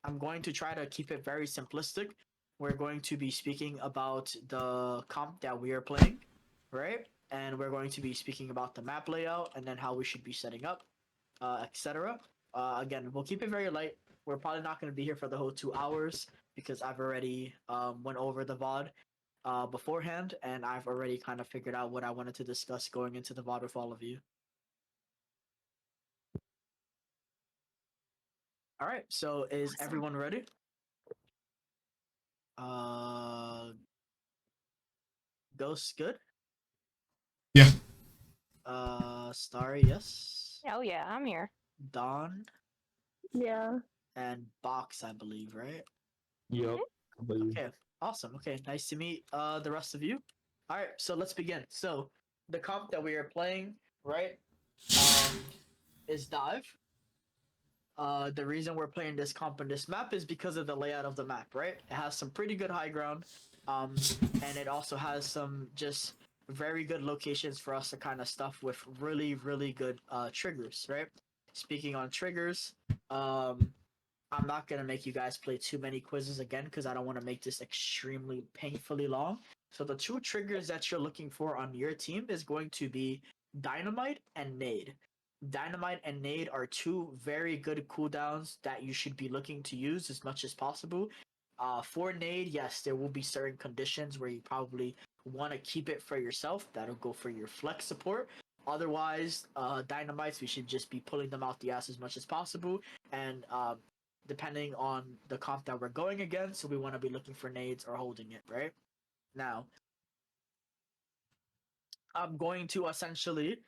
I'm going to try to keep it very simplistic. We're going to be speaking about the comp that we are playing, right? And we're going to be speaking about the map layout and then how we should be setting up, etc. Again, we'll keep it very light. We're probably not going to be here for the whole 2 hours because I've already went over the VOD beforehand, and I've already kind of figured out what I wanted to discuss going into the VOD with all of you. All right, so is Awesome. everyone ready? Uh, Ghost, good. Yeah. Starry, yes. Oh yeah, I'm here. Dawn Yeah. and Box, I believe, right? Yup. I believe. Okay, awesome. Okay, nice to meet the rest of you. All right, so let's begin. So the comp that we are playing, right, is Dive. The reason we're playing this comp on this map is because of the layout of the map, right? It has some pretty good high ground, and it also has some just very good locations for us to kind of stuff with really, really good triggers, right? Speaking on triggers, I'm not gonna make you guys play too many quizzes again because I don't want to make this extremely painfully long. So the two triggers that you're looking for on your team is going to be Dynamite and Nade. Dynamite and Nade are two very good cooldowns that you should be looking to use as much as possible. For Nade, yes, there will be certain conditions where you probably want to keep it for yourself. That'll go for your flex support. Otherwise, Dynamites, we should just be pulling them out the ass as much as possible. And depending on the comp that we're going against, so we want to be looking for nades or holding it, right? Now, I'm going to essentially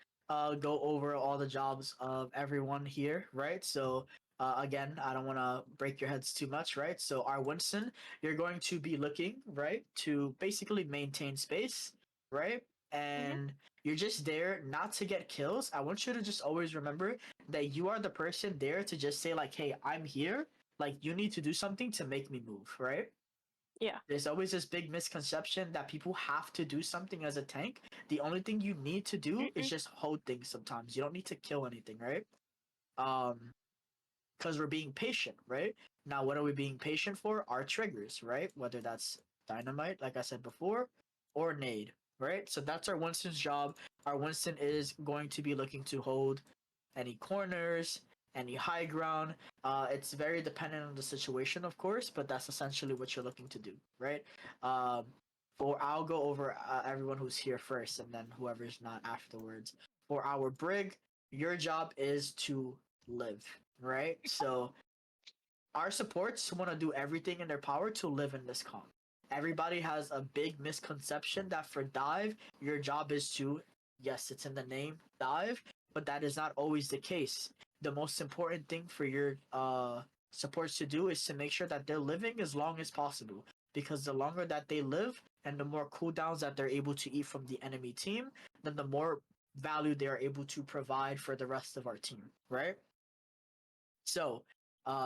go over all the jobs of everyone here, right? So again, I don't want to break your heads too much, right? So our Winston, you're going to be looking, right, to basically maintain space, right? And you're just there not to get kills. I want you to just always remember that you are the person there to just say like, hey, I'm here. Like you need to do something to make me move, right? Yeah. There's always this big misconception that people have to do something as a tank. The only thing you need to do is just hold things sometimes. You don't need to kill anything, right? Because we're being patient, right? Now, what are we being patient for? Our triggers, right? Whether that's dynamite, like I said before, or nade, right? So that's our Winston's job. Our Winston is going to be looking to hold any corners, any high ground. It's very dependent on the situation, of course, but that's essentially what you're looking to do, right? Um, I'll go over everyone who's here first, and then whoever's not afterwards. For our brig, your job is to live, right? So our supports want to do everything in their power to live in this comp. Everybody has a big misconception that for dive, your job is to, yes, it's in the name, dive, but that is not always the case. The most important thing for your supports to do is to make sure that they're living as long as possible. Because the longer that they live and the more cooldowns that they're able to eat from the enemy team, then the more value they are able to provide for the rest of our team, right? So,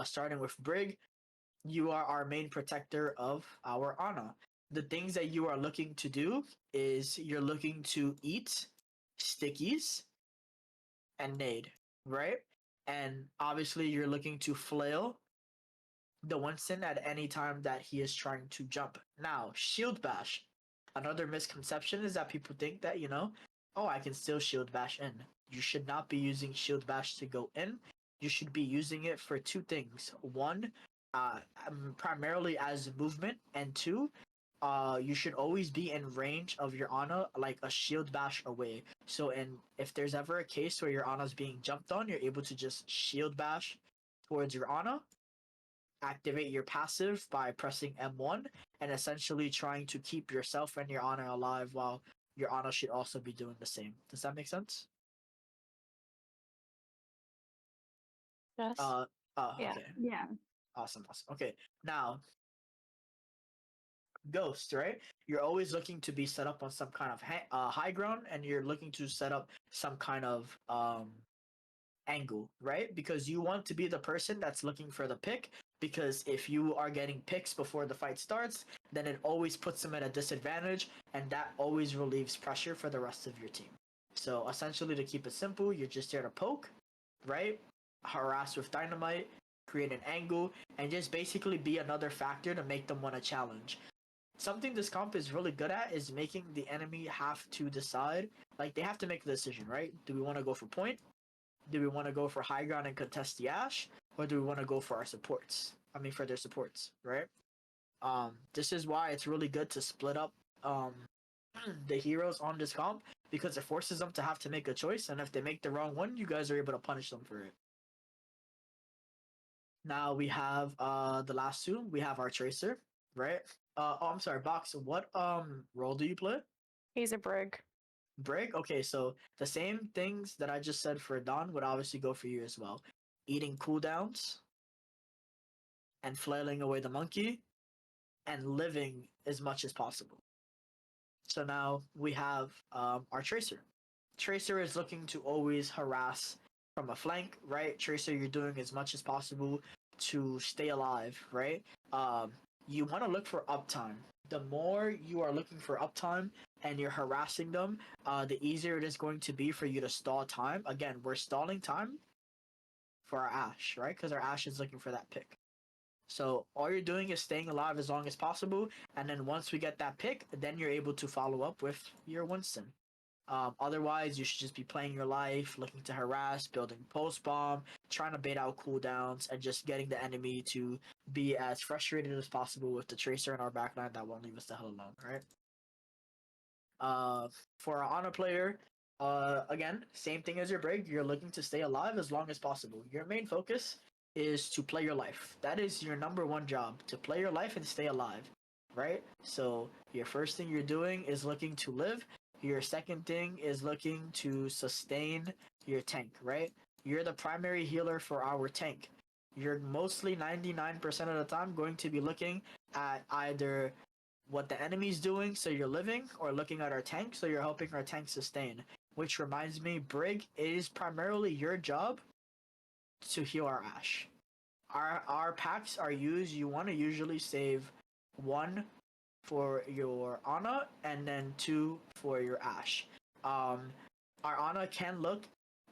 starting with Brig, you are our main protector of our Ana. The things that you are looking to do is you're looking to eat stickies and nade, right? And obviously, you're looking to flail the Winston at any time that he is trying to jump. Now, shield bash. Another misconception is that people think that, oh, I can still shield bash in. You should not be using shield bash to go in. You should be using it for two things. One, primarily as movement, and two, you should always be in range of your Ana, like a shield bash away. So, if there's ever a case where your Ana's being jumped on, you're able to just shield bash towards your Ana, activate your passive by pressing M1 and essentially trying to keep yourself and your Ana alive while your Ana should also be doing the same. Does that make sense? Yes. Yeah. Okay. Yeah. Awesome. Okay. Now, Ghost, right? You're always looking to be set up on some kind of high ground, and you're looking to set up some kind of angle, right? Because you want to be the person that's looking for the pick. Because if you are getting picks before the fight starts, then it always puts them at a disadvantage, and that always relieves pressure for the rest of your team. So essentially, to keep it simple, you're just there to poke, right? Harass with dynamite, create an angle, and just basically be another factor to make them want to challenge. Something this comp is really good at is making the enemy have to decide, like they have to make a decision, right? Do we want to go for point? Do we want to go for high ground and contest the Ashe? Or do we want to go for our supports? I mean, for their supports, right? This is why it's really good to split up the heroes on this comp, because it forces them to have to make a choice, and if they make the wrong one, you guys are able to punish them for it. Now we have the last two. We have our Tracer, right? I'm sorry, Box. What role do you play? He's a brig. Brig? Okay, so the same things that I just said for Dawn would obviously go for you as well. Eating cooldowns and flailing away the monkey and living as much as possible. So now we have our Tracer. Tracer is looking to always harass from a flank, right? Tracer, you're doing as much as possible to stay alive, right? You want to look for uptime. The more you are looking for uptime and you're harassing them, the easier it is going to be for you to stall time. Again, we're stalling time for our Ashe, right? Because our Ashe is looking for that pick. So all you're doing is staying alive as long as possible, and then once we get that pick, then you're able to follow up with your Winston. Otherwise, you should just be playing your life, looking to harass, building post bomb, trying to bait out cooldowns, and just getting the enemy to be as frustrated as possible with the Tracer in our backline that won't leave us the hell alone, right? For our Ana player, again, same thing as your Brig. You're looking to stay alive as long as possible. Your main focus is to play your life. That is your number one job, to play your life and stay alive, right? So your first thing you're doing is looking to live. Your second thing is looking to sustain your tank, right? You're the primary healer for our tank. You're mostly 99% of the time going to be looking at either what the enemy's doing so you're living, or looking at our tank so you're helping our tank sustain. Which reminds me, Brig, it is primarily your job to heal our Ashe. Our packs are used, you want to usually save 1 for your Ana and then 2 for your Ashe. Our Ana can look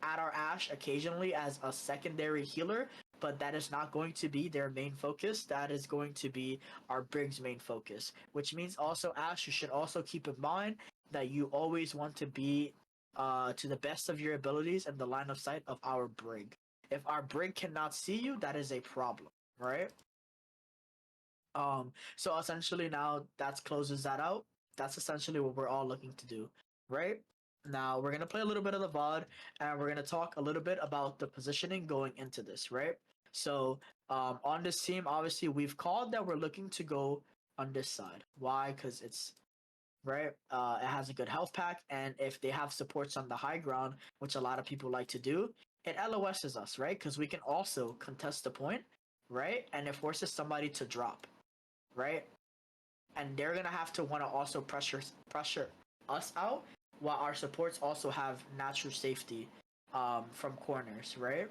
at our Ashe occasionally as a secondary healer, but that is not going to be their main focus. That is going to be our Brig's main focus, which means also, Ashe, you should also keep in mind that you always want to be to the best of your abilities in the line of sight of our Brig. If our Brig cannot see you, that is a problem, right? So essentially now that closes that out. That's essentially what we're all looking to do, right? Now we're gonna play a little bit of the VOD, and we're gonna talk a little bit about the positioning going into this, right? So on this team, obviously we've called that we're looking to go on this side. Why? Because it's right. It has a good health pack, and if they have supports on the high ground, which a lot of people like to do, it LOSs us, right? Because we can also contest the point, right? And it forces somebody to drop, right? And they're gonna have to want to also pressure us out, while our supports also have natural safety from corners, right?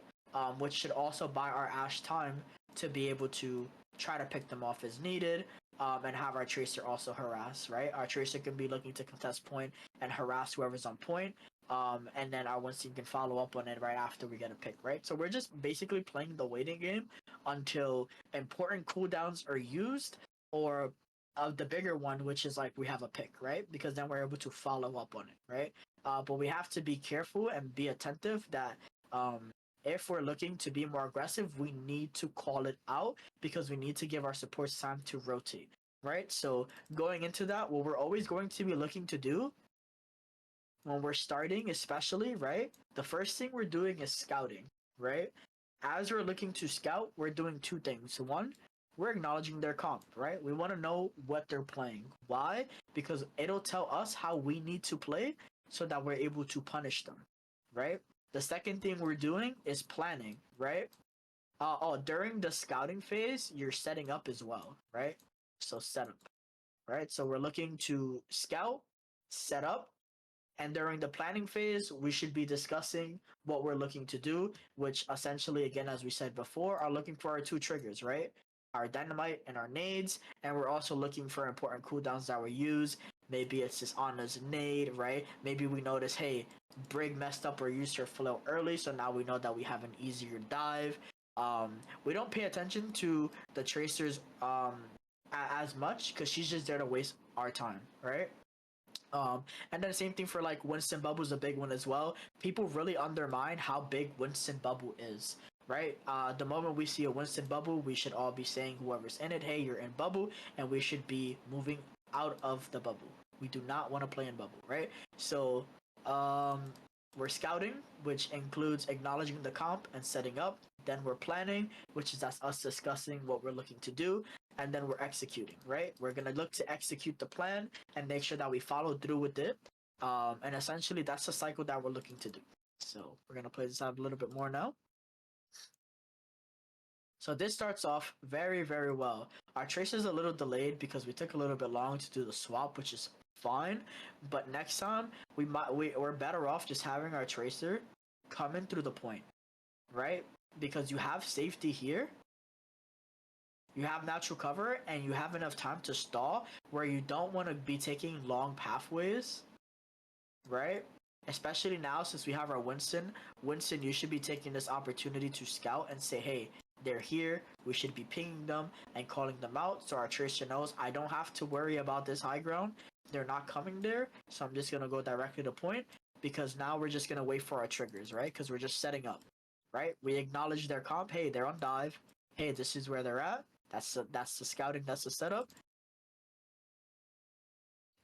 Which should also buy our Ashe time to be able to try to pick them off as needed, and have our Tracer also harass, right? Our Tracer can be looking to contest point and harass whoever's on point, and then our Winston can follow up on it right after we get a pick, right? So we're just basically playing the waiting game until important cooldowns are used, or the bigger one, which is like we have a pick, right? Because then we're able to follow up on it, right? But we have to be careful and be attentive that if we're looking to be more aggressive, we need to call it out, because we need to give our supports time to rotate, right? So going into that, what we're always going to be looking to do when we're starting, especially, right? The first thing we're doing is scouting, right? As we're looking to scout, we're doing 2 things. One, we're acknowledging their comp, right? We want to know what they're playing. Why? Because it'll tell us how we need to play so that we're able to punish them, right? The second thing we're doing is planning, right? During the scouting phase, you're setting up as well, right? So setup, right? So we're looking to scout, set up, and during the planning phase, we should be discussing what we're looking to do, which essentially, again, as we said before, are looking for our 2 triggers, right? Our dynamite and our nades, and we're also looking for important cooldowns that we use. Maybe it's just Ana's nade, right? Maybe we notice, hey, Brig messed up or used her flow early, so now we know that we have an easier dive. We don't pay attention to the tracers as much because she's just there to waste our time, right? And then the same thing for like Winston Bubble's a big one as well. People really undermine how big Winston Bubble is, right? The moment we see a Winston Bubble, we should all be saying whoever's in it, hey, you're in Bubble, and we should be moving out of the bubble. We do not want to play in Bubble, right? So, we're scouting, which includes acknowledging the comp and setting up. Then we're planning, which is that's us discussing what we're looking to do, and then we're executing, right? We're gonna look to execute the plan and make sure that we follow through with it. And essentially, that's the cycle that we're looking to do. So we're gonna play this out a little bit more now. So this starts off very, very well. Our trace is a little delayed because we took a little bit long to do the swap, which is fine. But next time we're better off just having our tracer coming through the point, right? Because you have safety here, you have natural cover, and you have enough time to stall where you don't want to be taking long pathways, right? Especially now since we have our Winston. Winston, you should be taking this opportunity to scout and say, hey, they're here. We should be pinging them and calling them out so our tracer knows I don't have to worry about this high ground. They're not coming there, so I'm just going to go directly to point because now we're just going to wait for our triggers, right? Because we're just setting up, right? We acknowledge their comp. Hey, they're on dive. Hey, this is where they're at. That's the scouting. That's the setup.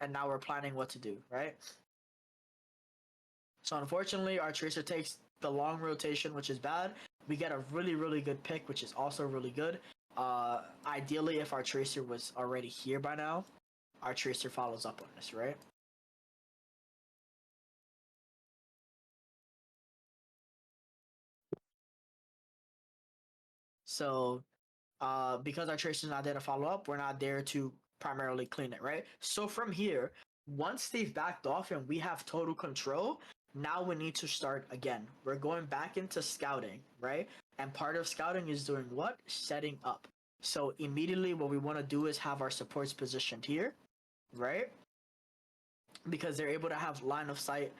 And now we're planning what to do, right? So unfortunately, our tracer takes the long rotation, which is bad. We get a really, really good pick, which is also really good. Ideally, if our tracer was already here by now, our tracer follows up on this, right? So, because our tracer is not there to follow up, we're not there to primarily clean it, right? So from here, once they've backed off and we have total control, now we need to start again. We're going back into scouting, right? And part of scouting is doing what? Setting up. So immediately what we want to do is have our supports positioned here, right? Because they're able to have line of sight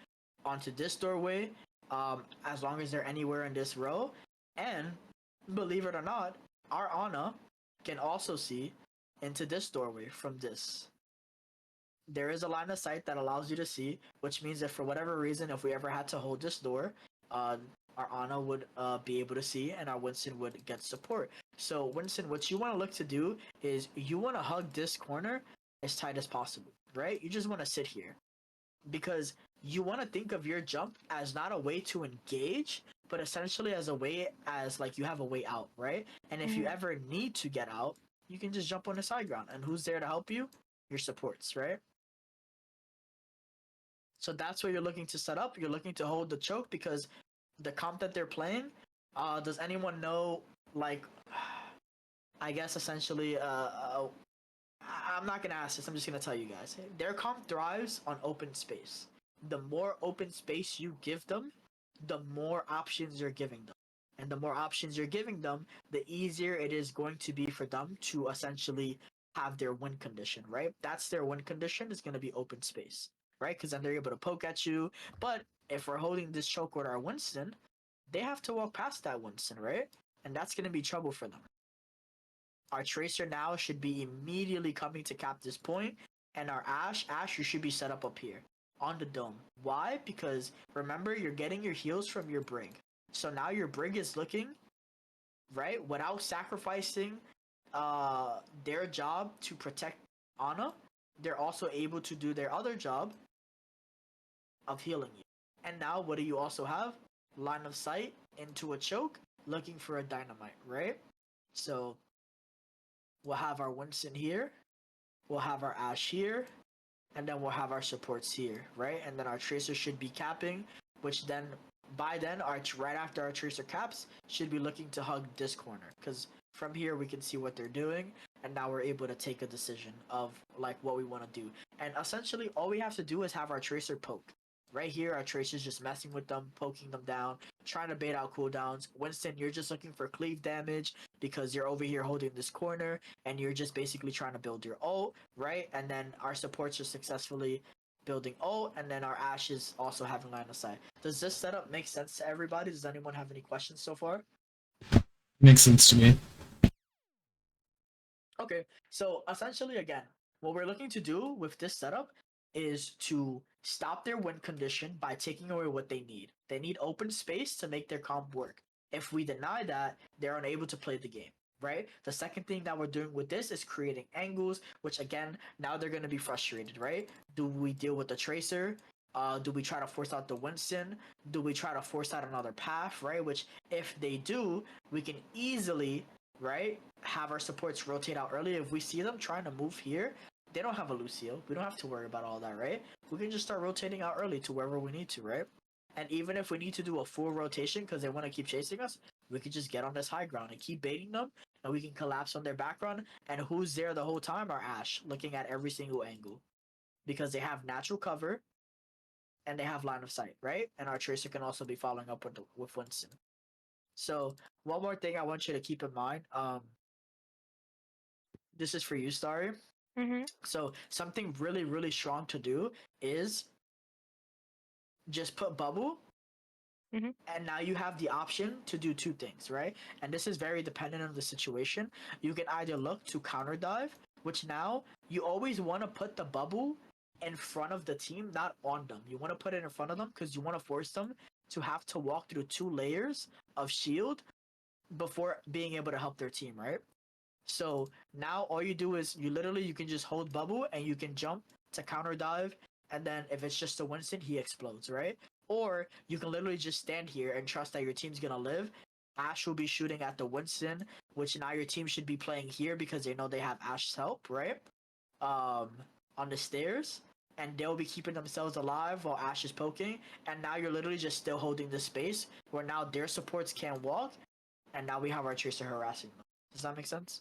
onto this doorway as long as they're anywhere in this row. And believe it or not, our Ana can also see into this doorway from this. There is a line of sight that allows you to see, which means that for whatever reason, if we ever had to hold this door, our Ana would be able to see and our Winston would get support. So Winston, what you want to look to do is you want to hug this corner as tight as possible, right? You just want to sit here because you want to think of your jump as not a way to engage, but essentially as a way as like you have a way out, right? And if you ever need to get out, you can just jump on the side ground. And who's there to help you? Your supports, right? So that's what you're looking to set up. You're looking to hold the choke because the comp that they're playing, does anyone know, like, I guess essentially, I'm not going to ask this. I'm just going to tell you guys. Their comp thrives on open space. The more open space you give them, the more options you're giving them. And the more options you're giving them, the easier it is going to be for them to essentially have their win condition, right? That's their win condition is going to be open space, right? Because then they're able to poke at you. But if we're holding this choke with our Winston, they have to walk past that Winston, right? And that's going to be trouble for them. Our Tracer now should be immediately coming to cap this point. And our Ashe, you should be set up here on the dome. Why? Because remember, you're getting your heals from your Brig. So now your Brig is looking, right, without sacrificing their job to protect Ana, they're also able to do their other job of healing you. And now what do you also have? Line of sight into a choke, looking for a dynamite, right? So we'll have our Winston here, we'll have our Ashe here, and then we'll have our supports here, right? And then our Tracer should be capping, which then, by then, right after our Tracer caps, should be looking to hug this corner. Because from here, we can see what they're doing, and now we're able to take a decision of, like, what we want to do. And essentially, all we have to do is have our Tracer poke. Right here, our Tracer's just messing with them, poking them down, trying to bait out cooldowns. Winston, you're just looking for cleave damage because you're over here holding this corner, and you're just basically trying to build your ult, right? And then our supports are successfully building ult, and then our Ashe is also having line of sight. Does this setup make sense to everybody? Does anyone have any questions so far? Makes sense to me. Okay, so essentially, again, what we're looking to do with this setup is to stop their win condition by taking away what they need. They need open space to make their comp work. If we deny that, they're unable to play the game, right? The second thing that we're doing with this is creating angles, which again, now they're going to be frustrated, right? Do we deal with the Tracer? Do we try to force out the Winston? Do we try to force out another path, right? Which, if they do, we can easily, right, have our supports rotate out early. If we see them trying to move here, they don't have a Lucio. We don't have to worry about all that, right? We can just start rotating out early to wherever we need to, right? And even if we need to do a full rotation because they want to keep chasing us, we can just get on this high ground and keep baiting them, and we can collapse on their background. And who's there the whole time? Our Ashe, looking at every single angle. Because they have natural cover and they have line of sight, right? And our Tracer can also be following up with Winston. So one more thing I want you to keep in mind. This is for you, Starry. Mm-hmm. So something really, really strong to do is just put bubble, Mm-hmm. and now you have the option to do two things, right? And this is very dependent on the situation. You can either look to counter dive, which now you always want to put the bubble in front of the team, not on them. You want to put it in front of them because you want to force them to have to walk through 2 layers of shield before being able to help their team, right? So now all you do is you can just hold bubble and you can jump to counter dive, and then if it's just a Winston, he explodes, right? Or you can literally just stand here and trust that your team's gonna live. Ashe will be shooting at the Winston, which now your team should be playing here because they know they have Ashe's help, right? On the stairs, and they'll be keeping themselves alive while Ashe is poking. And now you're literally just still holding the space where now their supports can't walk, and now we have our Tracer harassing them. Does that make sense?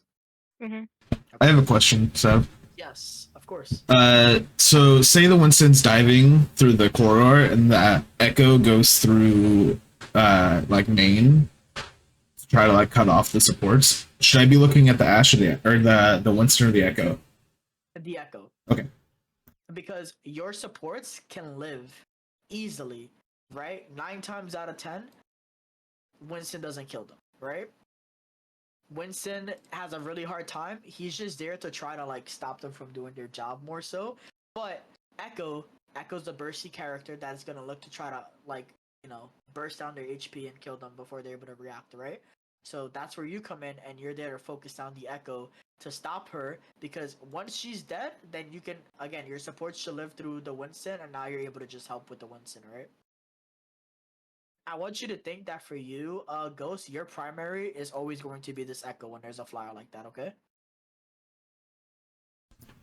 Mm-hmm. I have a question, so. Yes, of course. So say the Winston's diving through the corridor and the Echo goes through, like main to try to like cut off the supports. Should I be looking at the Ashe or the Winston or the Echo? The Echo. Okay. Because your supports can live easily, right? 9 times out of 10, Winston doesn't kill them, right? Winston has a really hard time. He's just there to try to like stop them from doing their job more so. But Echo's the bursty character that's gonna look to try to like, burst down their HP and kill them before they're able to react, right? So that's where you come in and you're there to focus down the Echo to stop her, because once she's dead, then you can, again, your supports should live through the Winston, and now you're able to just help with the Winston, right? I want you to think that for you, Ghost, your primary is always going to be this Echo when there's a flyer like that, okay?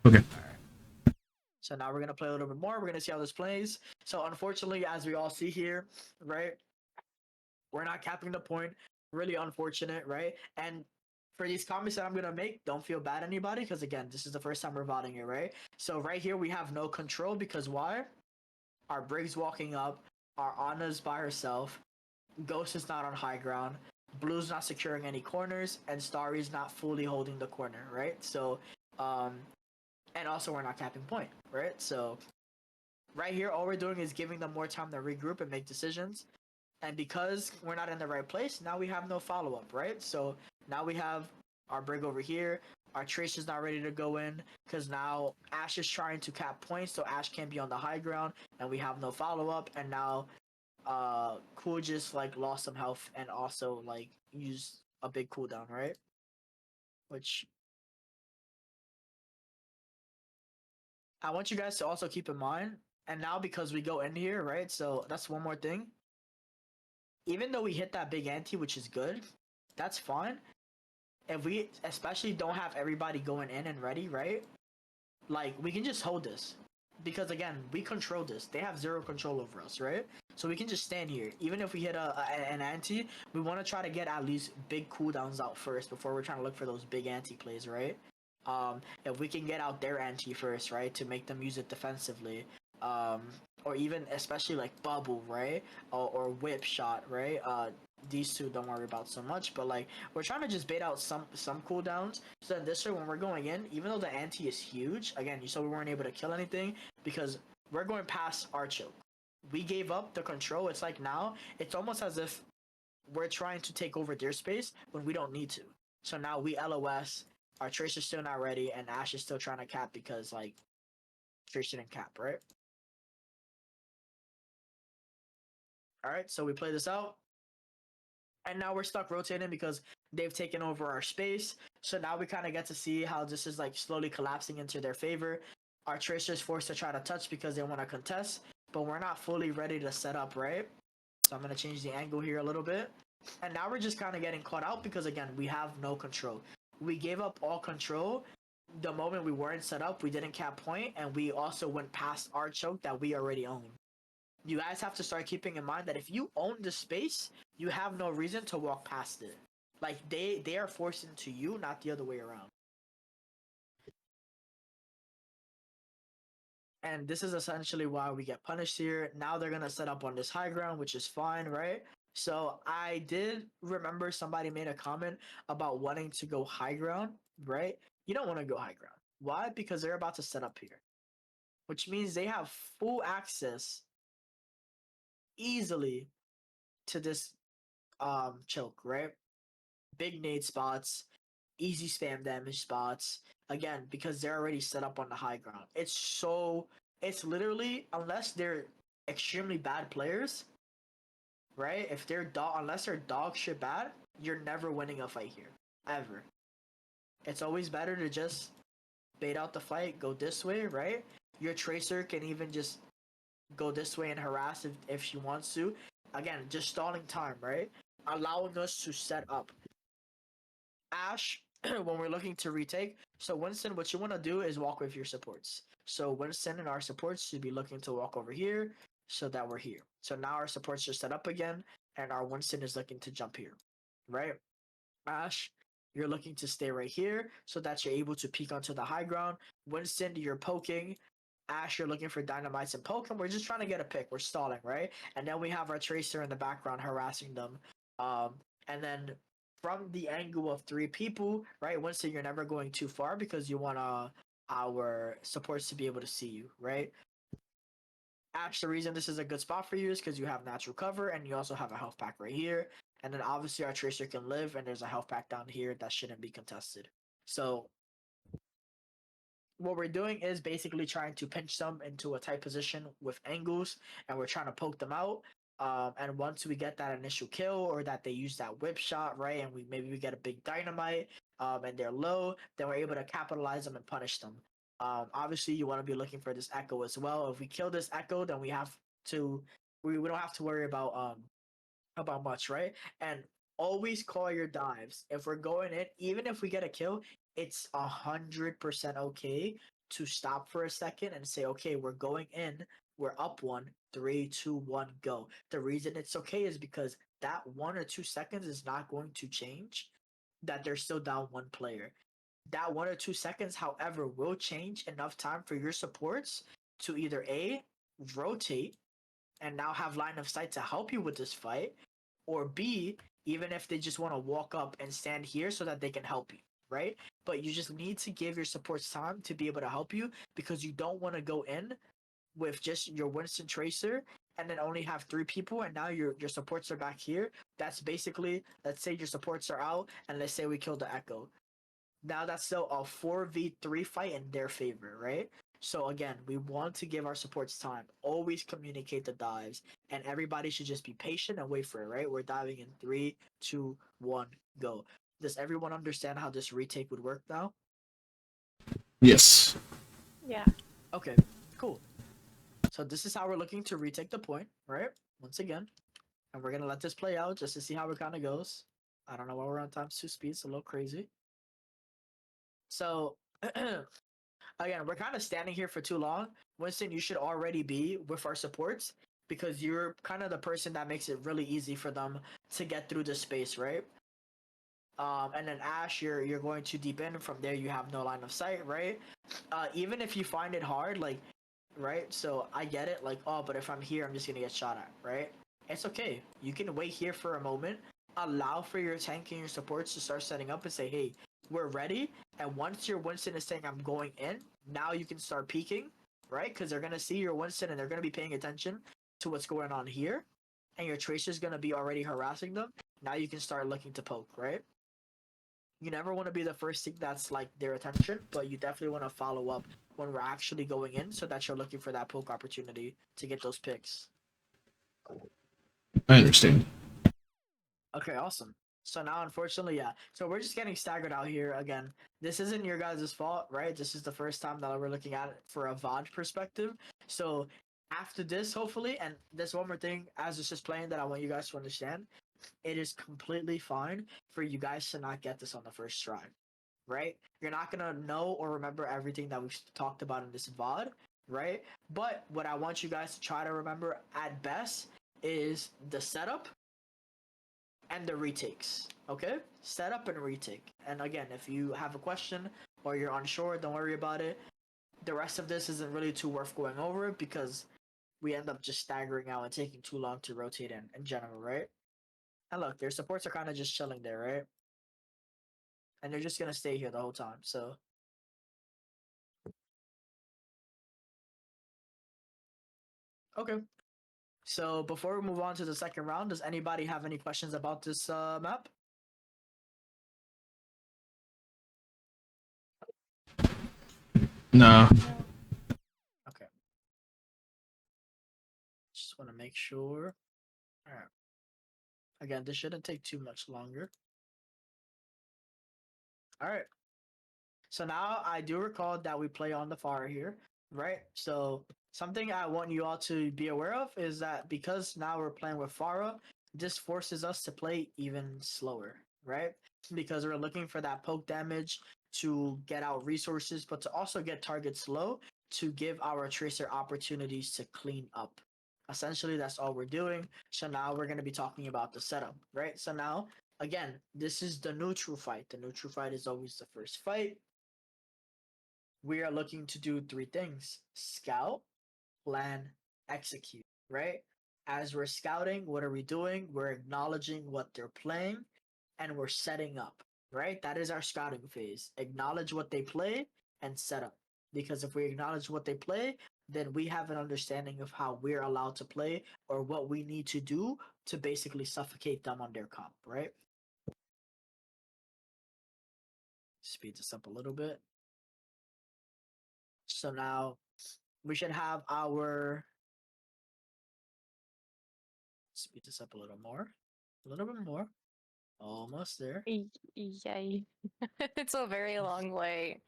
Okay. Alright. So now we're going to play a little bit more. We're going to see how this plays. So unfortunately, as we all see here, right, we're not capping the point. Really unfortunate, right? And for these comments that I'm going to make, don't feel bad anybody, because again, this is the first time we're voting it, right? So right here, we have no control because why? Our Brig's walking up. Our Ana's by herself. Ghost is not on high ground. Blue's not securing any corners, and Starry's not fully holding the corner, right? So, and also we're not capping point, right? So, right here, all we're doing is giving them more time to regroup and make decisions. And because we're not in the right place, now we have no follow-up, right? So, now we have our Brig over here. Our Trace is not ready to go in because now Ashe is trying to cap points, so Ashe can't be on the high ground, and we have no follow-up. And now Cool just like lost some health and also like used a big cooldown, right? Which I want you guys to also keep in mind. And now because we go in here, right? So that's one more thing. Even though we hit that big ante, which is good, that's fine. If we especially don't have everybody going in and ready, right? Like, we can just hold this. Because, again, we control this. They have 0 control over us, right? So we can just stand here. Even if we hit an ante, we want to try to get at least big cooldowns out first before we're trying to look for those big ante plays, right? If we can get out their ante first, right, to make them use it defensively, or even especially like bubble, right, or whip shot, right? These two don't worry about so much, but like we're trying to just bait out some cooldowns. So then this way, when we're going in, even though the ante is huge, again, you saw we weren't able to kill anything because we're going past our choke. We gave up the control. It's like now it's almost as if we're trying to take over their space when we don't need to. So now we LOS, our Tracer's still not ready, and Ash is still trying to cap because, like, Tracer didn't cap, right? Alright, so we play this out. And now we're stuck rotating because they've taken over our space. So now we kind of get to see how this is like slowly collapsing into their favor. Our Tracer's forced to try to touch because they want to contest, but we're not fully ready to set up, right? So I'm going to change the angle here a little bit. And now we're just kind of getting caught out because, again, we have no control. We gave up all control the moment we weren't set up. We didn't cap point, and we also went past our choke that we already own. You guys have to start keeping in mind that if you own the space, you have no reason to walk past it. Like, they are forced into you, not the other way around. And this is essentially why we get punished here. Now they're going to set up on this high ground, which is fine, right? So I did remember somebody made a comment about wanting to go high ground, right? You don't want to go high ground. Why? Because they're about to set up here, which means they have full access easily to this choke, right? Big nade spots, easy spam damage spots. Again, because they're already set up on the high ground. It's literally, unless they're extremely bad players, right? If they're unless they're dog shit bad, you're never winning a fight here, ever. It's always better to just bait out the fight, go this way, right? Your Tracer can even just go this way and harass if she wants to. Again, just stalling time, right? Allowing us to set up. Ash, when we're looking to retake, so Winston, what you want to do is walk with your supports. So Winston and our supports should be looking to walk over here so that we're here. So now our supports are set up again, and our Winston is looking to jump here, right? Ash, you're looking to stay right here so that you're able to peek onto the high ground. Winston, you're poking. Ash, you're looking for dynamites and poke, and we're just trying to get a pick. We're stalling, right? And then we have our Tracer in the background harassing them. And then from the angle of 3 people, right? Winston, you're never going too far because you want our supports to be able to see you, right? Ash, the reason this is a good spot for you is because you have natural cover and you also have a health pack right here. And then obviously our Tracer can live, and there's a health pack down here that shouldn't be contested. So what we're doing is basically trying to pinch them into a tight position with angles, and we're trying to poke them out. And once we get that initial kill, or that they use that whip shot, right, and we get a big dynamite, and they're low, then we're able to capitalize them and punish them. Obviously, you want to be looking for this echo as well. If we kill this echo, then we don't have to worry about much, right? And always call your dives. If we're going in, even if we get a kill, it's 100% okay to stop for a second and say, okay, we're going in, we're up 1, 3, 2, 1, go. The reason it's okay is because that 1 or 2 seconds is not going to change that they're still down 1 player. That 1 or 2 seconds, however, will change enough time for your supports to either A, rotate and now have line of sight to help you with this fight, or B, even if they just want to walk up and stand here so that they can help you, right? But you just need to give your supports time to be able to help you, because you don't want to go in with just your Winston Tracer and then only have 3 people, and now your supports are back here. That's basically, let's say your supports are out, and let's say we kill the Echo. Now that's still a 4v3 fight in their favor, right? So again, we want to give our supports time. Always communicate the dives, and everybody should just be patient and wait for it, right? We're diving in 3, 2, 1, go. Does everyone understand how this retake would work now? Yes. Yeah. Okay, cool. So this is how we're looking to retake the point, right? Once again. And we're going to let this play out just to see how it kind of goes. I don't know why we're on ×2 speed. It's a little crazy. So, again, we're kind of standing here for too long. Winston, you should already be with our supports, because you're kind of the person that makes it really easy for them to get through the space, right? And then Ash, you're going too deep in. From there, you have no line of sight, right? Even if you find it hard, like, right? So I get it, like, oh, but if I'm here, I'm just gonna get shot at, right? It's okay. You can wait here for a moment, allow for your tank and your supports to start setting up and say, hey, we're ready. And once your Winston is saying I'm going in, now you can start peeking, right? Because they're gonna see your Winston and they're gonna be paying attention to what's going on here, and your Tracer's gonna be already harassing them. now you can start looking to poke, right? You never want to be the first thing that's like their attention, but you definitely want to follow up when we're actually going in so that you're looking for that poke opportunity to get those picks. I understand. Okay, awesome. So now, unfortunately, yeah. So we're just getting staggered out here again. This isn't your guys' fault, right? This is the first time that we're looking at it for a VOD perspective. So after this, hopefully, and there's one more thing as it's just playing that I want you guys to understand. It is completely fine for you guys to not get this on the first try, right? You're not gonna know or remember everything that we've talked about in this VOD, right? But what I want you guys to try to remember at best is the setup and the retakes, okay? Setup and retake. And again, if you have a question or you're unsure, don't worry about it. The rest of this isn't really too worth going over because we end up just staggering out and taking too long to rotate in general, right? And look, their supports are kind of just chilling there, right? And they're just gonna stay here the whole time, so. Okay. So before we move on to the second round, does anybody have any questions about this map? No. Okay. Just want to make sure. All right. Again, this shouldn't take too much longer. All right. So now I do recall that we play on the Pharah here, right? So something I want you all to be aware of is that because now we're playing with Pharah, this forces us to play even slower, right? Because we're looking for that poke damage to get out resources, but to also get targets low to give our Tracer opportunities to clean up. Essentially, that's all we're doing. So now we're going to be talking about the setup, right? So now, again, this is the neutral fight. The neutral fight is always the first fight. We are looking to do three things: scout, plan, execute, right? As we're scouting, what are we doing? We're acknowledging what they're playing and we're setting up, right? That is our scouting phase. Acknowledge what they play and set up. Because if we acknowledge what they play, then we have an understanding of how we're allowed to play or what we need to do to basically suffocate them on their comp, right? Speed this up a little bit. So now we should have our, speed this up a little more, a little bit more, almost there. Yay. It's a very long way.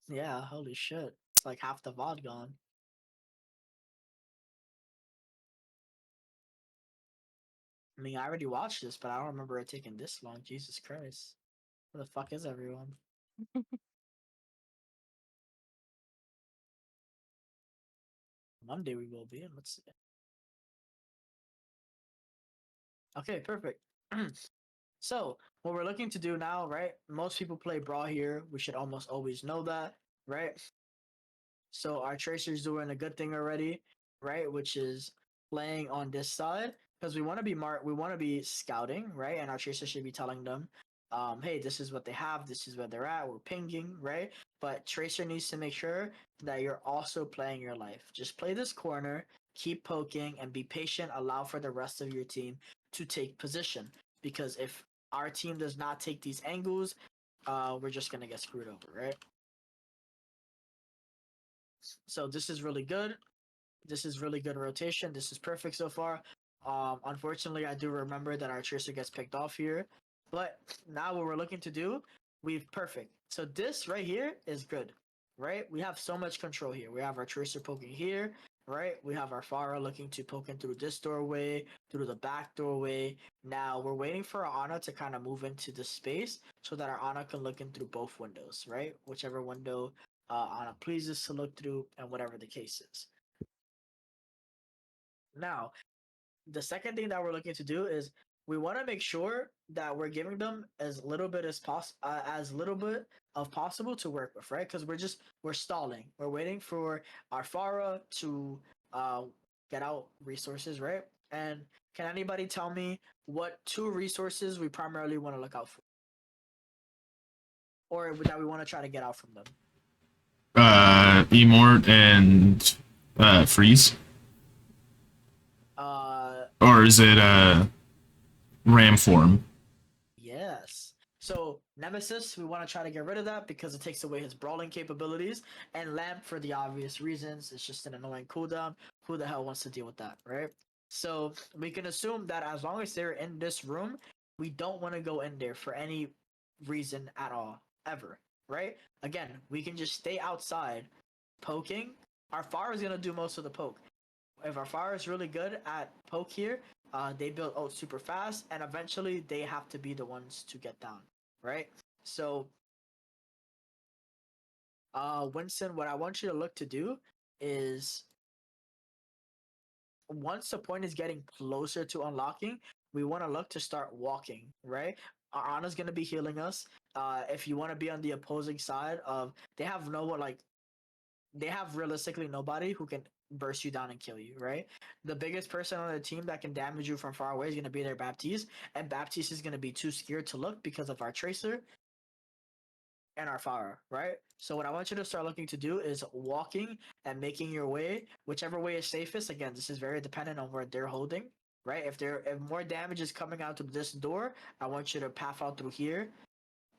Yeah, holy shit. It's like half the VOD gone. I mean, I already watched this, but I don't remember it taking this long. Jesus Christ. Where the fuck is everyone? Monday we will be in. Let's see. Okay, perfect. So, what we're looking to do now, right? Most people play Brawl here. We should almost always know that, right? So, our Tracer's doing a good thing already, right? Which is playing on this side because we want to be we want to be scouting, right? And our Tracer should be telling them, hey, this is what they have, this is where they're at, we're pinging, right? But Tracer needs to make sure that you're also playing your life. Just play this corner, keep poking, and be patient. Allow for the rest of your team to take position. Because if our team does not take these angles, we're just going to get screwed over, right? So this is really good. This is really good rotation. This is perfect so far. Unfortunately, I do remember that our Tracer gets picked off here. But now what we're looking to do, we've perfect. So this right here is good, right? We have so much control here. We have our Tracer poking here, right? We have our Pharah looking to poke in through this doorway, through the back doorway. Now we're waiting for our Ana to kind of move into the space so that our Ana can look in through both windows, right? Whichever window Ana pleases to look through and whatever the case is. Now, the second thing that we're looking to do is we want to make sure that we're giving them as little bit as possible to work with, right? Because we're stalling. We're waiting for our Pharah to get out resources, right? And can anybody tell me what 2 resources we primarily want to look out for, or that we want to try to get out from them? Emort and Freeze. Or is it ram form? Nemesis, we want to try to get rid of that because it takes away his brawling capabilities. And Lamp, for the obvious reasons, it's just an annoying cooldown. Who the hell wants to deal with that, right? So we can assume that as long as they're in this room, we don't want to go in there for any reason at all, ever, right? Again, we can just stay outside poking. Our Pharah is going to do most of the poke. If our Pharah is really good at poke here, they build ult super fast, and eventually they have to be the ones to get down, right? So, Winston, what I want you to look to do is once the point is getting closer to unlocking, we want to look to start walking, right? Our Ana's going to be healing us. If you want to be on the opposing side of, they have no one, like, they have realistically nobody who can burst you down and kill you, right? The biggest person on the team that can damage you from far away is going to be their Baptiste, and Baptiste is going to be too scared to look because of our Tracer and our Pharah, right? So what I want you to start looking to do is walking and making your way, whichever way is safest. Again, this is very dependent on where they're holding, right? If more damage is coming out to this door, I want you to path out through here.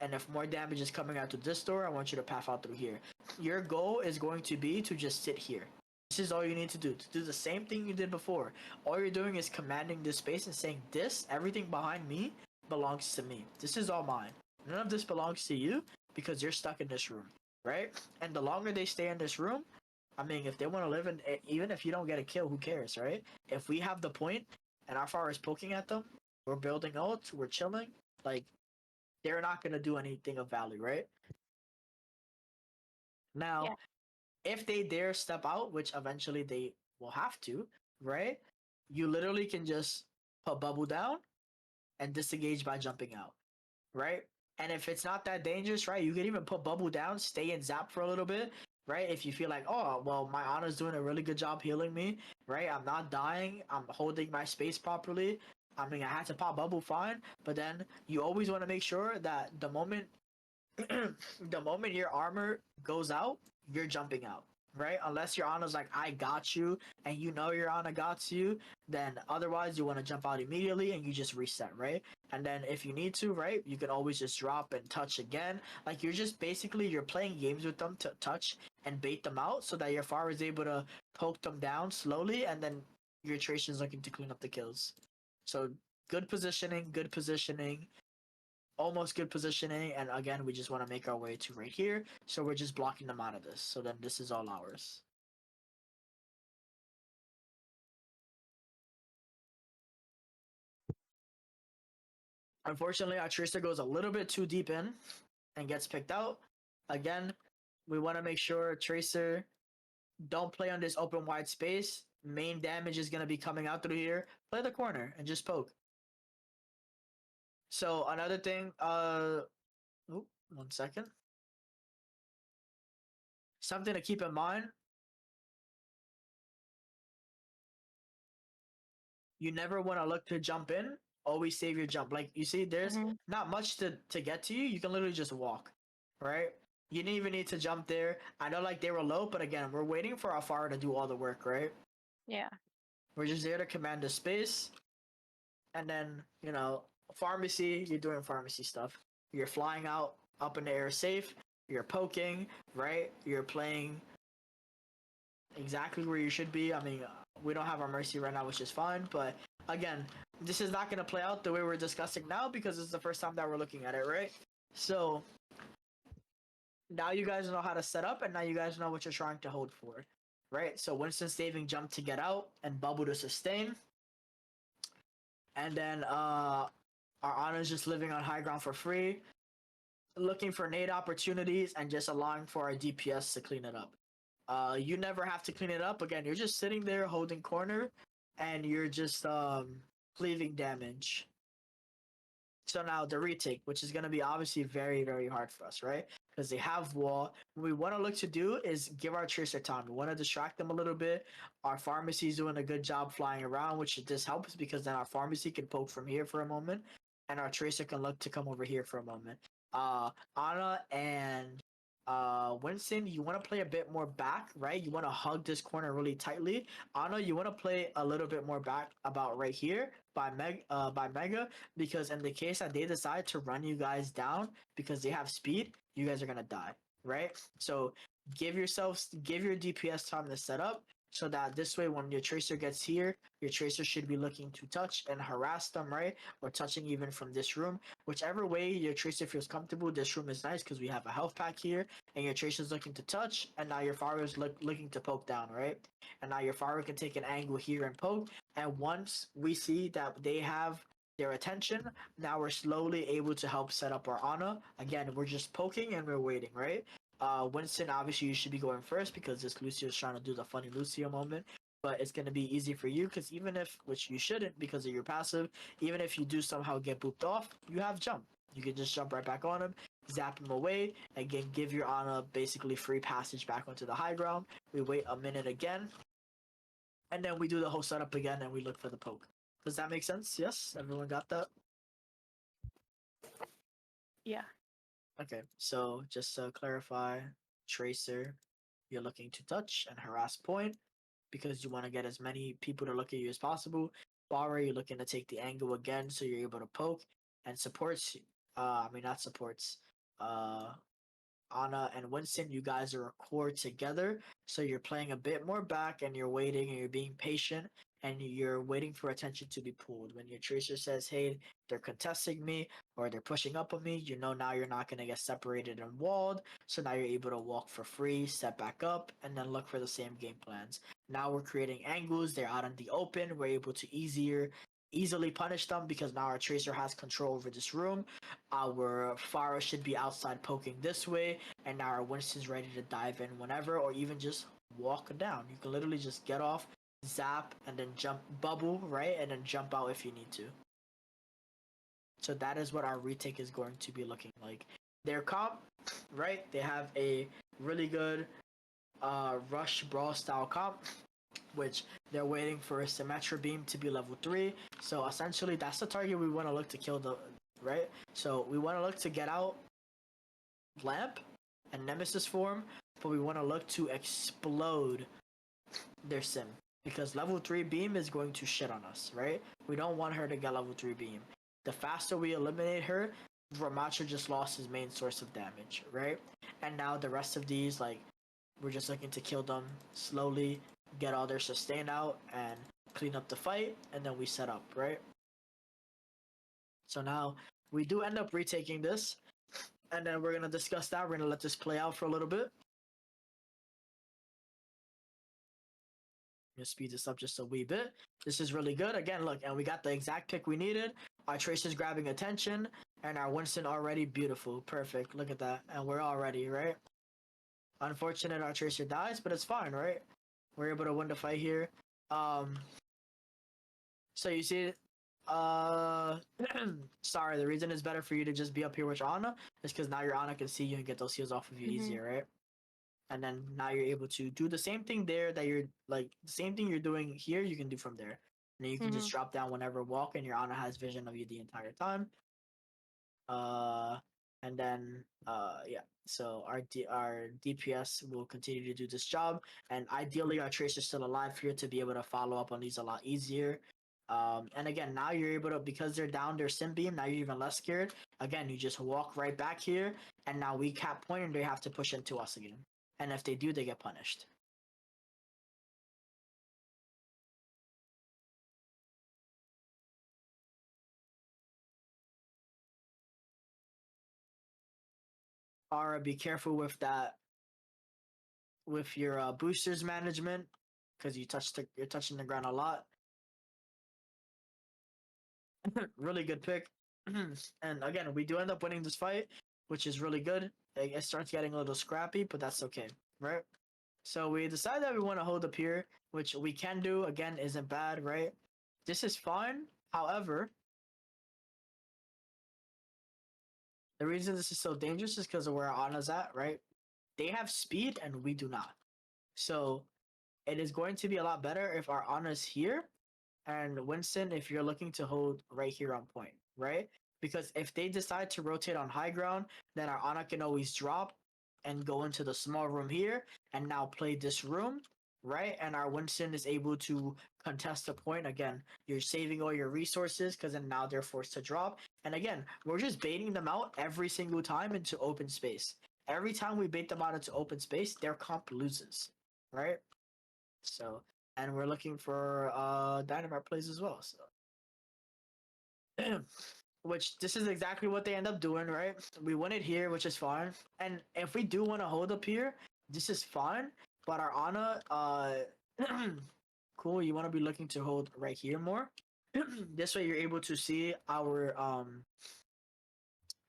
And if more damage is coming out to this door, I want you to path out through here. Your goal is going to be to just sit here. This is all you need to do the same thing you did before. All you're doing is commanding this space and saying, this, everything behind me belongs to me. This is all mine. None of this belongs to you because you're stuck in this room, right? And the longer they stay in this room, I mean, if they want to live in, even if you don't get a kill, who cares, right? If we have the point and our Pharah is poking at them, we're building ults, we're chilling, like, they're not going to do anything of value, right? Now, if they dare step out, which eventually they will have to, right? You literally can just put bubble down and disengage by jumping out, right? And if it's not that dangerous, right, you can even put bubble down, stay in zap for a little bit, right? If you feel like, oh, well, my Ana's doing a really good job healing me, right? I'm not dying. I'm holding my space properly. I mean, I had to pop bubble, fine, but then you always want to make sure that the moment, the moment your armor goes out, you're jumping out, right? Unless your Ana's like, I got you, and you know your Ana got you, then otherwise you want to jump out immediately and you just reset, right? And then if you need to, right, you can always just drop and touch again. Like you're just basically, you're playing games with them to touch and bait them out so that your Pharah is able to poke them down slowly, and then your Tracer is looking to clean up the kills. So good positioning, almost good positioning, and again, we just want to make our way to right here. So we're just blocking them out of this. So then this is all ours. Unfortunately, our Tracer goes a little bit too deep in and gets picked out. Again, we want to make sure Tracer don't play on this open wide space. Main damage is going to be coming out through here. Play the corner and just poke. So another thing, one second. Something to keep in mind. You never want to look to jump in. Always save your jump. Like you see, there's not much to get to you. You can literally just walk, right? You didn't even need to jump there. I know like they were low, but again, we're waiting for our Pharah to do all the work, right? Yeah. We're just there to command the space. And then, you know, pharmacy, you're doing pharmacy stuff. You're flying out up in the air safe. You're poking, right? You're playing exactly where you should be. I mean, we don't have our Mercy right now, which is fine. But again, this is not going to play out the way we're discussing now because it's the first time that we're looking at it, right? So now you guys know how to set up, and now you guys know what you're trying to hold for, right? So Winston saving jump to get out and bubble to sustain. And then our Ana's just living on high ground for free, looking for nade opportunities and just allowing for our DPS to clean it up. You never have to clean it up. Again, you're just sitting there holding corner and you're just cleaving damage. So now the retake, which is going to be obviously very, very hard for us, right? Because they have wall. What we want to look to do is give our Tracer time. We want to distract them a little bit. Our pharmacy is doing a good job flying around, which this helps because then our pharmacy can poke from here for a moment, and our Tracer can look to come over here for a moment. Ana and Winston, you want to play a bit more back, right? You want to hug this corner really tightly. Ana, you want to play a little bit more back, about right here by Mega, because in the case that they decide to run you guys down because they have speed, you guys are gonna die, right? So give your DPS time to set up, so that this way when your tracer gets here, your tracer should be looking to touch and harass them, right? Or touching even from this room. Whichever way your tracer feels comfortable, this room is nice because we have a health pack here, and your tracer's looking to touch, and now your Faru is looking to poke down, right? And now your Faru can take an angle here and poke, and once we see that they have their attention, now we're slowly able to help set up our Ana. Again, we're just poking and we're waiting, right? Winston, obviously you should be going first because this Lucio is trying to do the funny Lucio moment, but it's going to be easy for you because even if, which you shouldn't because of your passive, even if you do somehow get booped off, you have jump. You can just jump right back on him, zap him away, again, give your Ana basically free passage back onto the high ground. We wait a minute again, and then we do the whole setup again and we look for the poke. Does that make sense? Yes? Everyone got that? Yeah. Okay, so just to clarify, Tracer, you're looking to touch and harass point because you want to get as many people to look at you as possible. Bara, you're looking to take the angle again so you're able to poke. And supports, not supports, Ana and Winston, you guys are a core together. So you're playing a bit more back and you're waiting and you're being patient and you're waiting for attention to be pulled. When your tracer says, hey, they're contesting me or they're pushing up on me, you know now you're not going to get separated and walled. So now you're able to walk for free, step back up, and then look for the same game plans. Now we're creating angles. They're out in the open. We're able to easily punish them because now our tracer has control over this room. Our Pharah should be outside poking this way, and now our Winston's ready to dive in whenever, or even just walk down. You can literally just get off, zap, and then jump, bubble, right? And then jump out if you need to. So that is what our retake is going to be looking like. Their comp, right? They have a really good rush brawl style comp, which they're waiting for a Symmetra beam to be level 3. So essentially that's the target we want to look to kill, the right? So we want to look to get out Lamp and Nemesis form, but we want to look to explode their sim because level 3 beam is going to shit on us, right? We don't want her to get level 3 beam. The faster we eliminate her, Ramattra just lost his main source of damage, right? And now the rest of these, like, we're just looking to kill them slowly, get all their sustain out, and clean up the fight, and then we set up, right? So now we do end up retaking this, and then we're going to discuss that. We're going to let this play out for a little bit. I'm going to speed this up just a wee bit. This is really good. Again, look, and we got the exact pick we needed. Our Tracer's grabbing attention, and our Winston already beautiful. Perfect. Look at that. And we're all ready, right? Unfortunate our Tracer dies, but it's fine, right? We're able to win the fight here. So you see, sorry, the reason it's better for you to just be up here with Ana is because now your Ana can see you and get those heals off of you easier, right? And then now you're able to do the same thing there that you're, like, the same thing you're doing here, you can do from there. And then you can just drop down whenever walk, and your Ana has vision of you the entire time. And then, yeah. So our DPS will continue to do this job, and ideally our Tracer's still alive here to be able to follow up on these a lot easier. And again, now you're able to, because they're down their sim beam, now you're even less scared. Again, you just walk right back here, and now we cap point, and they have to push into us again. And if they do, they get punished. Ara, be careful with that, with your boosters management, because you're touching the ground a lot. Really good pick. And again, we do end up winning this fight, which is really good. It starts getting a little scrappy, but that's okay, right? So we decide that we want to hold up here, which we can do. Again, isn't bad, right? This is fine. However, the reason this is so dangerous is because of where Ana's at, right? They have speed and we do not. So it is going to be a lot better if our Ana's here, and Winston, if you're looking to hold right here on point, right? Because if they decide to rotate on high ground, then our Ana can always drop, and go into the small room here and now play this room, right? And our Winston is able to contest a point. Again, you're saving all your resources because then now they're forced to drop. And again, we're just baiting them out every single time into open space. Every time we bait them out into open space, their comp loses, right? So, and we're looking for dynamite plays as well. So, which this is exactly what they end up doing, right? We win it here, which is fine. And if we do want to hold up here, this is fine. But our Ana, cool. You want to be looking to hold right here more. This way, you're able to see our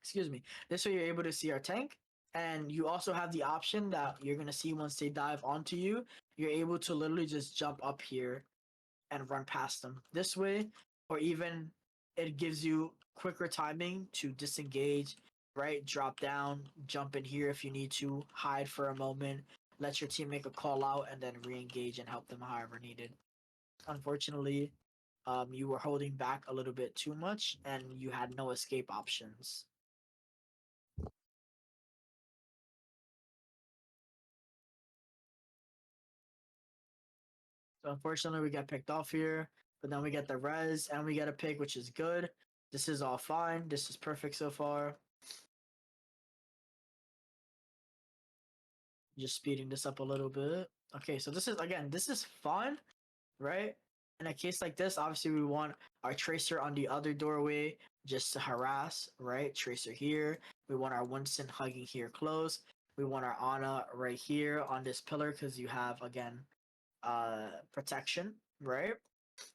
excuse me. This way, you're able to see our tank. And you also have the option that you're gonna see once they dive onto you. You're able to literally just jump up here and run past them this way, or even it gives you quicker timing to disengage, right? Drop down, jump in here if you need to, hide for a moment, let your team make a call out, and then re-engage and help them however needed. Unfortunately, you were holding back a little bit too much, and you had no escape options. So unfortunately, we get picked off here, but then we get the res and we get a pick, which is good. This is all fine. This is perfect so far. Just speeding this up a little bit. Okay, so this is, again, this is fun, right? In a case like this, obviously we want our tracer on the other doorway just to harass, right? Tracer here. We want our Winston hugging here close. We want our Ana right here on this pillar because you have, again, protection, right?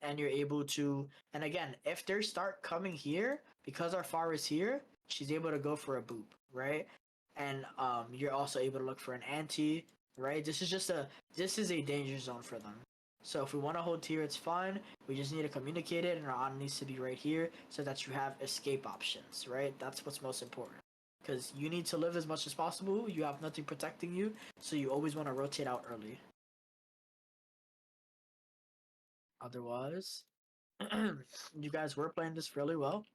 And you're able to, and again, if they start coming here, because our Pharah is here, she's able to go for a boop, right? And you're also able to look for an anti, right? This is a danger zone for them. So if we want to hold here, it's fine. We just need to communicate it, and our Ana needs to be right here so that you have escape options, right? That's what's most important. Because you need to live as much as possible. You have nothing protecting you, so you always want to rotate out early. Otherwise, you guys were playing this really well.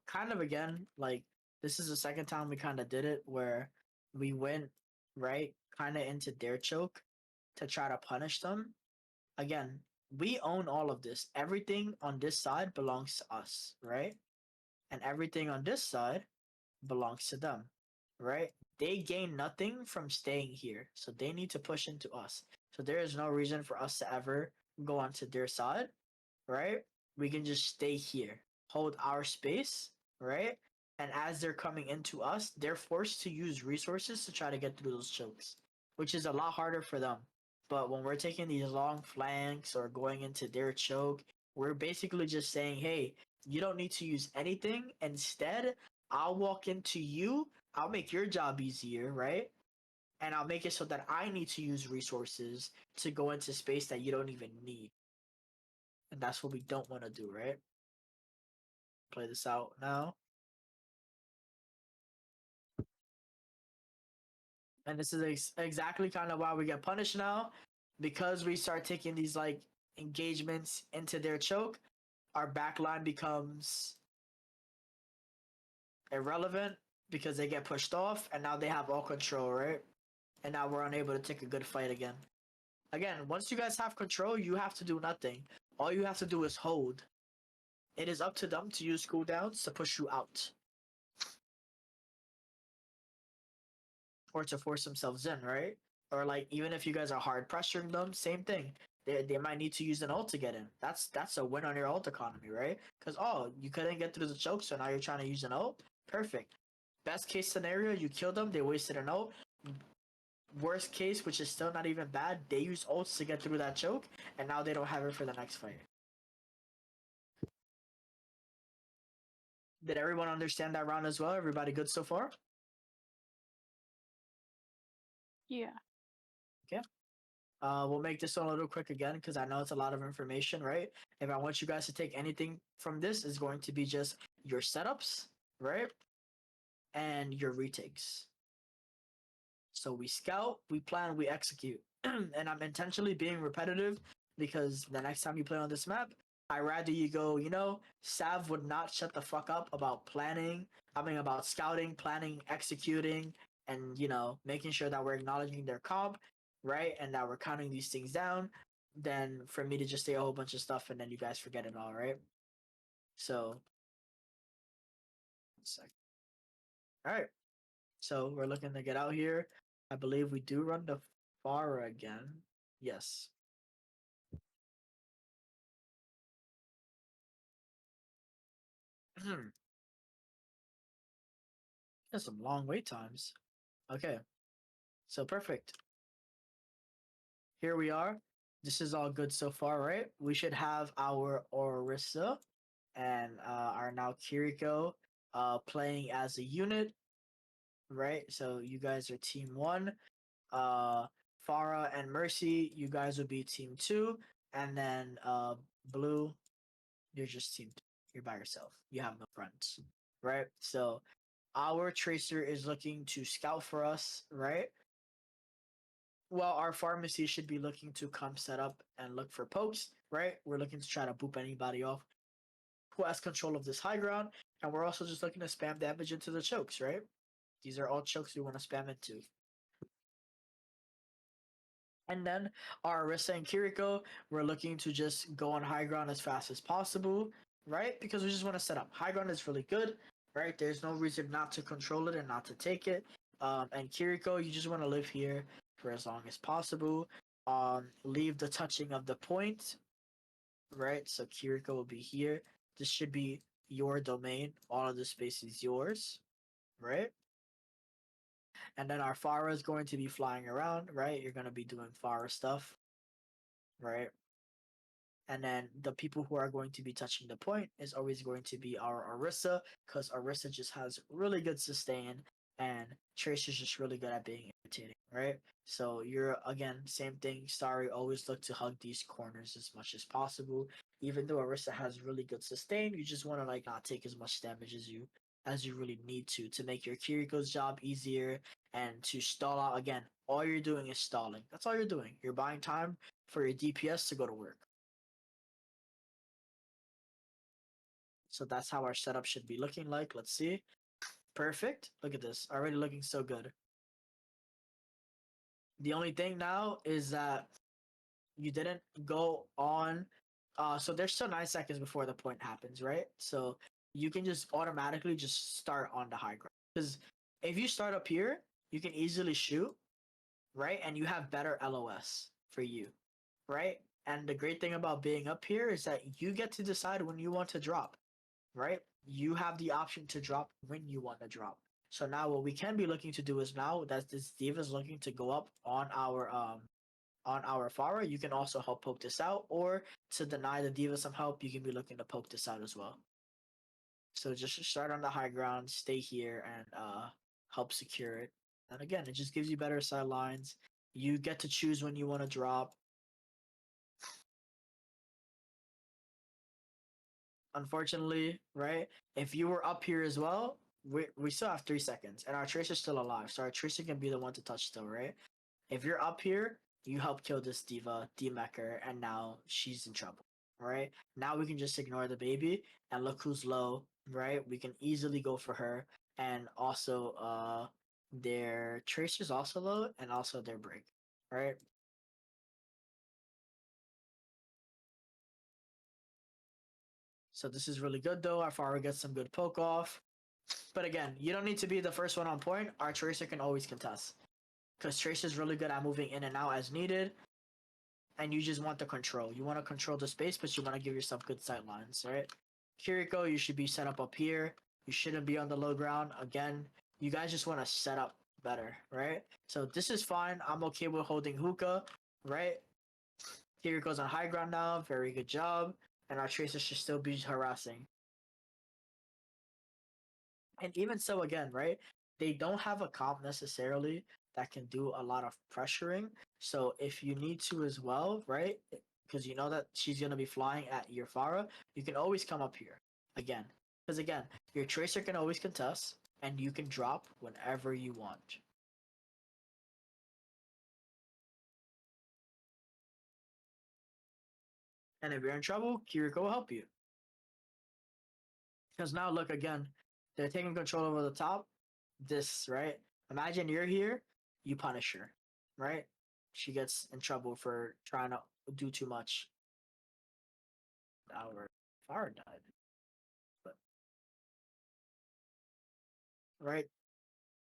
Kind of again, like this is the second time we kind of did it where we went right kind of into their choke to try to punish them. Again, we own all of this. Everything on this side belongs to us, right? And everything on this side belongs to them, right? They gain nothing from staying here, so they need to push into us. So there is no reason for us to ever go onto their side, right? We can just stay here, hold our space, right? And as they're coming into us, they're forced to use resources to try to get through those chokes, which is a lot harder for them. But when we're taking these long flanks or going into their choke, we're basically just saying, hey, you don't need to use anything. Instead, I'll walk into you, I'll make your job easier, right? And I'll make it so that I need to use resources to go into space that you don't even need. And that's what we don't want to do, right? Play this out now. And this is exactly kind of why we get punished now. Because we start taking these like engagements into their choke, our backline becomes irrelevant because they get pushed off and now they have all control, right? And now we're unable to take a good fight again. Again, once you guys have control, you have to do nothing. All you have to do is hold. It is up to them to use cooldowns to push you out. Or to force themselves in, right? Or like even if you guys are hard pressuring them, same thing. They might need to use an ult to get in. That's a win on your ult economy, right? Because you couldn't get through the choke, so now you're trying to use an ult. Perfect. Best case scenario, you kill them, they wasted an ult. Worst case, which is still not even bad, they use ults to get through that choke, and now they don't have it for the next fight. Did everyone understand that round as well? Everybody good so far? Yeah. We'll make this one a little quick again because I know it's a lot of information, right? If I want you guys to take anything from this, is going to be just your setups, right? And your retakes. So we scout, we plan, we execute. And I'm intentionally being repetitive because the next time you play on this map, I rather you go, Sav would not shut the fuck up about planning, about scouting, planning, executing, and, making sure that we're acknowledging their comp, right? And that we're counting these things down, than for me to just say a whole bunch of stuff and then you guys forget it all, right? So, 1 second. All right. So we're looking to get out here. I believe we do run the Pharah again. Yes. There's some long wait times. Okay. So perfect. Here we are. This is all good so far, right? We should have our Orisa and our now Kiriko playing as a unit, right? So you guys are team one. Farah and Mercy, you guys would be team two. And then Blue, you're just team two. You're by yourself. You have no friends, right? So our Tracer is looking to scout for us, right? Well, our pharmacy should be looking to come set up and look for pokes, right? We're looking to try to boop anybody off who has control of this high ground, and we're also just looking to spam damage into the chokes, right? These are all chokes we want to spam into. And then our Arisa and Kiriko, we're looking to just go on high ground as fast as possible, right? Because we just want to set up. High ground is really good, right? There's no reason not to control it and not to take it. And Kiriko, you just want to live here for as long as possible. Leave the touching of the point, right? So Kiriko will be here. This should be your domain. All of the space is yours, right? And then our Farah is going to be flying around, right? You're going to be doing Farah stuff, right? And then the people who are going to be touching the point is always going to be our Orisa, because Orisa just has really good sustain, and Trace is just really good at being irritating, right? So you're, again, same thing. Starry, always look to hug these corners as much as possible. Even though Orisa has really good sustain, you just want to like not take as much damage as you really need to make your Kiriko's job easier and to stall out. Again, all you're doing is stalling. That's all you're doing. You're buying time for your DPS to go to work. So that's how our setup should be looking like. Let's see. Perfect. Look at this. Already looking so good. The only thing now is that you didn't go on. So there's still 9 seconds before the point happens, right? So you can just automatically just start on the high ground. Because if you start up here, you can easily shoot, right? And you have better LOS for you, right? And the great thing about being up here is that you get to decide when you want to drop, right? You have the option to drop when you want to drop. So now what we can be looking to do is now that this diva is looking to go up on our Farah, you can also help poke this out, or to deny the diva some help, you can be looking to poke this out as well. So just start on the high ground, stay here, and help secure it. And again, it just gives you better sidelines. You get to choose when you want to drop. Unfortunately, right? If you were up here as well, we still have 3 seconds, and our Tracer's still alive, so our Tracer can be the one to touch still, right? If you're up here, you help kill this diva, D-Mecker, and now she's in trouble, right? Now we can just ignore the baby, and look who's low, right? We can easily go for her, and also, their Tracer's also low, and also their break, right? So this is really good though. Our Farah gets some good poke off. But again, you don't need to be the first one on point. Our Tracer can always contest. Because Tracer's really good at moving in and out as needed. And you just want the control. You want to control the space, but you want to give yourself good sight lines, right? Kiriko, you should be set up here. You shouldn't be on the low ground. Again, you guys just want to set up better, right? So this is fine. I'm okay with holding hookah, right? Kiriko's on high ground now. Very good job. And our Tracer should still be harassing. And even so, again, right? They don't have a comp necessarily that can do a lot of pressuring. So if you need to as well, right? Because you know that she's gonna be flying at your Farah, you can always come up here again. Because again, your Tracer can always contest, and you can drop whenever you want. And if you're in trouble, Kiriko will help you. Because now look again, they're taking control over the top. This, right? Imagine you're here, you punish her, right? She gets in trouble for trying to do too much. Our fire died. But right?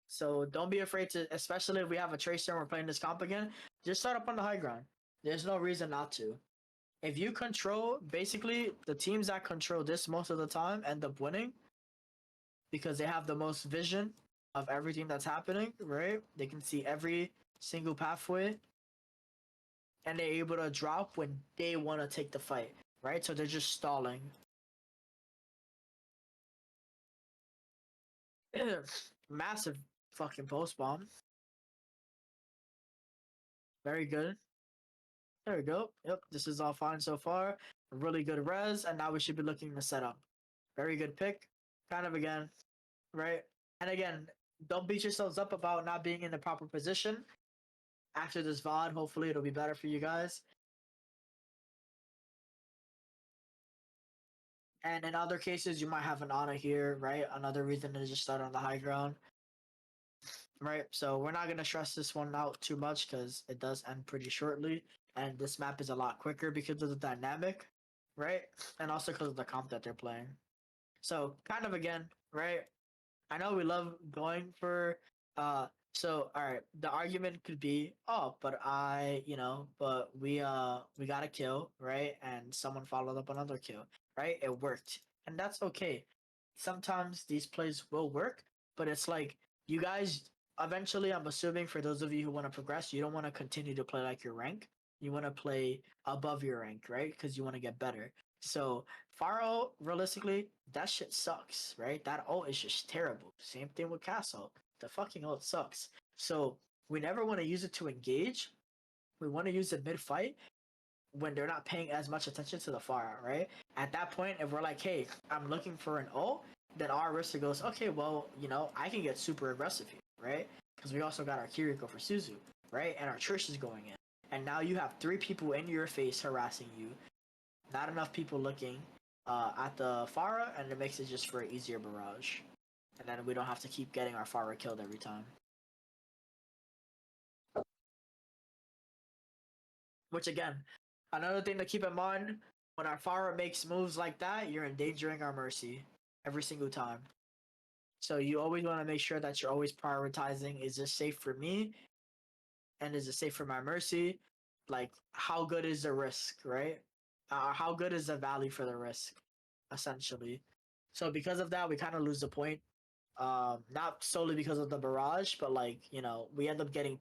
So don't be afraid to, especially if we have a tracer and we're playing this comp again, just start up on the high ground. There's no reason not to. If you control, basically, the teams that control this most of the time end up winning because they have the most vision of everything that's happening, right? They can see every single pathway and they're able to drop when they want to take the fight, right? So they're just stalling. Massive fucking post bomb. Very good. There we go. Yep, this is all fine so far. Really good res, and now we should be looking to set up. Very good pick. Kind of again, right? And again, don't beat yourselves up about not being in the proper position. After this VOD, hopefully it'll be better for you guys. And in other cases, you might have an Ana here, right? Another reason to just start on the high ground. Right, so we're not going to stress this one out too much because it does end pretty shortly. And this map is a lot quicker because of the dynamic, right? And also because of the comp that they're playing. So kind of again, right? I know we love going for so all right, the argument could be, oh, but but we got a kill, right? And someone followed up another kill, right? It worked. And that's okay. Sometimes these plays will work, but it's like you guys eventually, I'm assuming for those of you who want to progress, you don't want to continue to play like your rank. You want to play above your rank, right? Because you want to get better. So Pharaoh, realistically, that shit sucks, right? That ult is just terrible. Same thing with Castle. The fucking ult sucks. So we never want to use it to engage. We want to use it mid-fight when they're not paying as much attention to the Pharaoh, right? At that point, if we're like, hey, I'm looking for an ult, then our Arista goes, okay, well, I can get super aggressive here, right? Because we also got our Kiriko for Suzu, right? And our Trish is going in. And now you have 3 people in your face harassing you. Not enough people looking at the Pharah, and it makes it just for an easier barrage. And then we don't have to keep getting our Pharah killed every time. Which again, another thing to keep in mind, when our Pharah makes moves like that, you're endangering our Mercy every single time. So you always want to make sure that you're always prioritizing, is this safe for me? And is it safe for my Mercy? Like, how good is the risk, right? How good is the value for the risk, essentially? So because of that, we kind of lose the point. Not solely because of the barrage, but we end up getting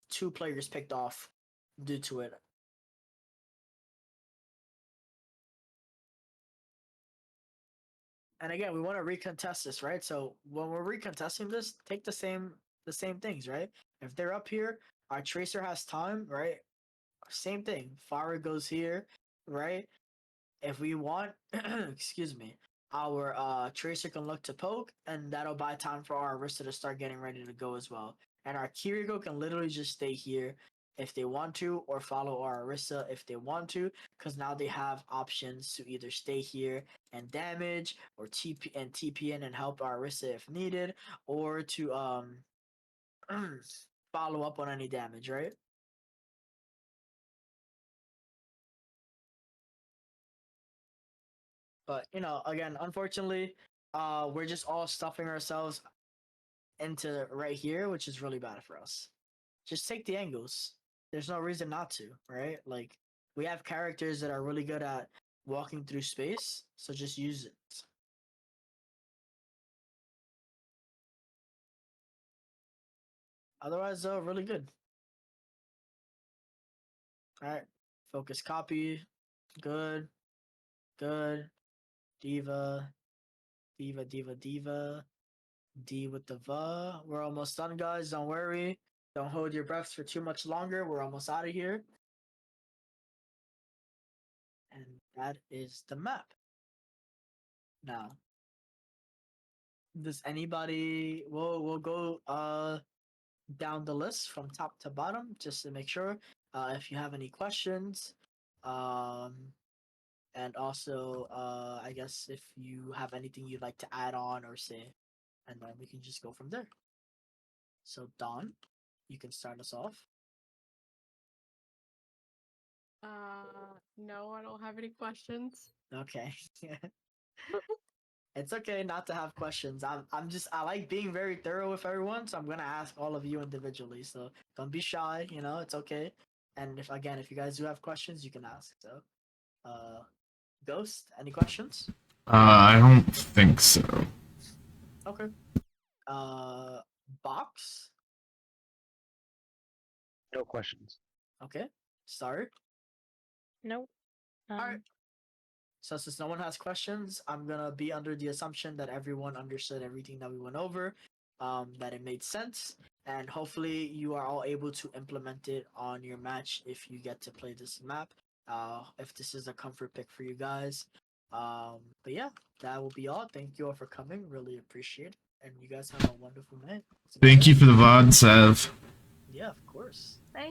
2 players picked off due to it. And again, we want to recontest this, right? So when we're recontesting this, take the same things, right? If they're up here, our tracer has time, right? Same thing. Pharah goes here, right? If we want, excuse me, our tracer can look to poke, and that'll buy time for our Arista to start getting ready to go as well. And our Kiriko can literally just stay here if they want to, or follow our Arista if they want to, because now they have options to either stay here and damage, or TP in and help our Arista if needed, or to follow up on any damage, right? But again, unfortunately, we're just all stuffing ourselves into right here, which is really bad for us. Just take the angles. There's no reason not to, right? Like, we have characters that are really good at walking through space, so just use it. Otherwise, though, really good. Alright. Focus copy. Good. Good. Diva. Diva, diva, diva. D with the va. We're almost done, guys. Don't worry. Don't hold your breaths for too much longer. We're almost out of here. And that is the map. Now, does anybody? We'll go down the list from top to bottom just to make sure. If you have any questions, And also, I guess if you have anything you'd like to add on or say, and then we can just go from there. So, Don, you can start us off. No, I don't have any questions. Okay. It's okay not to have questions. I like being very thorough with everyone, so I'm gonna ask all of you individually. So don't be shy, it's okay. And if you guys do have questions, you can ask. So Ghost, any questions? I don't think so. Okay. Box? No questions. Okay. Star? Nope. Alright. So since no one has questions, I'm gonna be under the assumption that everyone understood everything that we went over, that it made sense, and hopefully you are all able to implement it on your match if you get to play this map. If this is a comfort pick for you guys. But yeah, that will be all. Thank you all for coming. Really appreciate it. And you guys have a wonderful night. Thank you for the VOD, Sev. Yeah, of course.